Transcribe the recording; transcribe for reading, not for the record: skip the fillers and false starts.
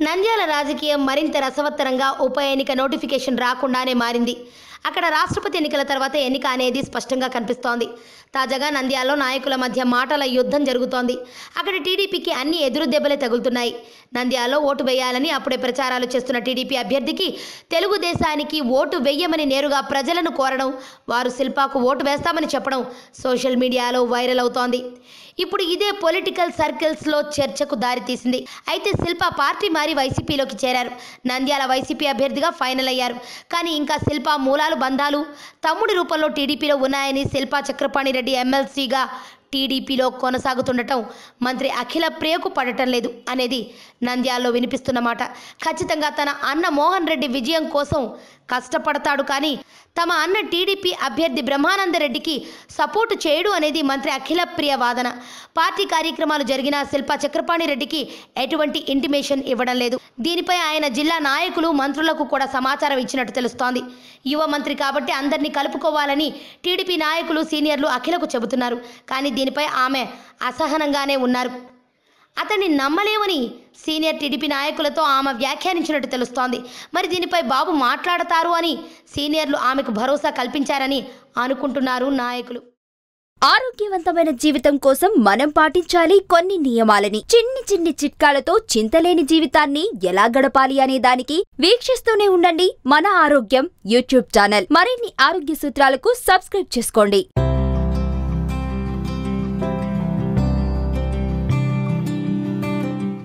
నంద్యాల రాజకీయం మరింత రసవత్తరంగా ఉప ఎన్నిక నోటిఫికేషన్ రాకుండానే మారింది. అక్కడ రాష్ట్రపతి ఎన్నికల తర్వాత ఎన్నిక అనేది స్పష్టంగా కనిపిస్తోంది. తాజాగా నంద్యాలలో నాయకుల మధ్య మాటల యుద్ధం జరుగుతోంది. అక్కడ టీడీపీకి అన్ని ఎదురు దెబ్బలే తగులుతున్నాయి. నంద్యాలలో ఓటు వేయాలని అప్పుడే ప్రచారాలు చేస్తున్న టీడీపీ అభ్యర్థికి తెలుగుదేశానికి ఓటు వేయమని నేరుగా ప్రజలను కోరడం, వారు శిల్పాకు ఓటు వేస్తామని చెప్పడం సోషల్ మీడియాలో వైరల్ అవుతోంది. ఇప్పుడు ఇదే పొలిటికల్ సర్కిల్స్లో చర్చకు దారితీసింది. అయితే శిల్ప పార్టీ మారి వైసీపీలోకి చేరారు. నంద్యాల వైసీపీ అభ్యర్థిగా ఫైనల్ అయ్యారు. కానీ ఇంకా శిల్ప మూలాలు బంధాలు తమ్ముడి రూపంలో టీడీపీలో ఉన్నాయని శిల్పా చక్రపాణి రెడ్డి ఎమ్మెల్సీగా టీడీపీలో కొనసాగుతుండటం మంత్రి అఖిల ప్రియకు పడటం లేదు అనేది నంద్యాలలో వినిపిస్తున్న మాట. ఖచ్చితంగా తన అన్న మోహన్ రెడ్డి విజయం కోసం కష్టపడతాడు, కానీ తమ అన్న టీడీపీ అభ్యర్థి బ్రహ్మానందరెడ్డికి సపోర్టు చేయడు అనేది మంత్రి అఖిల ప్రియ వాదన. పార్టీ కార్యక్రమాలు జరిగిన శిల్పా చక్రపాణి రెడ్డికి ఎటువంటి ఇంటిమేషన్ ఇవ్వడం లేదు. దీనిపై ఆయన జిల్లా నాయకులు మంత్రులకు కూడా సమాచారం ఇచ్చినట్టు తెలుస్తోంది. యువ మంత్రి కాబట్టి అందరినీ కలుపుకోవాలని టీడీపీ నాయకులు సీనియర్లు అఖిలకు చెబుతున్నారు. కానీ దీనిపై ఆమె అసహనంగానే ఉన్నారు. అతన్ని నమ్మలేమని సీనియర్ టీడీపీ నాయకులతో ఆమె వ్యాఖ్యానించినట్టు తెలుస్తోంది. మరి దీనిపై బాబు మాట్లాడతారు అని సీనియర్లు ఆమెకు భరోసా కల్పించారని అనుకుంటున్నారు నాయకులు. ఆరోగ్యవంతమైన జీవితం కోసం మనం పాటించాలి కొన్ని నియమాలని. చిన్ని చిన్ని చిట్కాలతో చింతలేని జీవితాన్ని ఎలా గడపాలి అనే దానికి వీక్షిస్తూనే ఉండండి మన ఆరోగ్యం యూట్యూబ్ ఛానల్. మరిన్ని ఆరోగ్య సూత్రాలకు సబ్స్క్రైబ్ చేసుకోండి.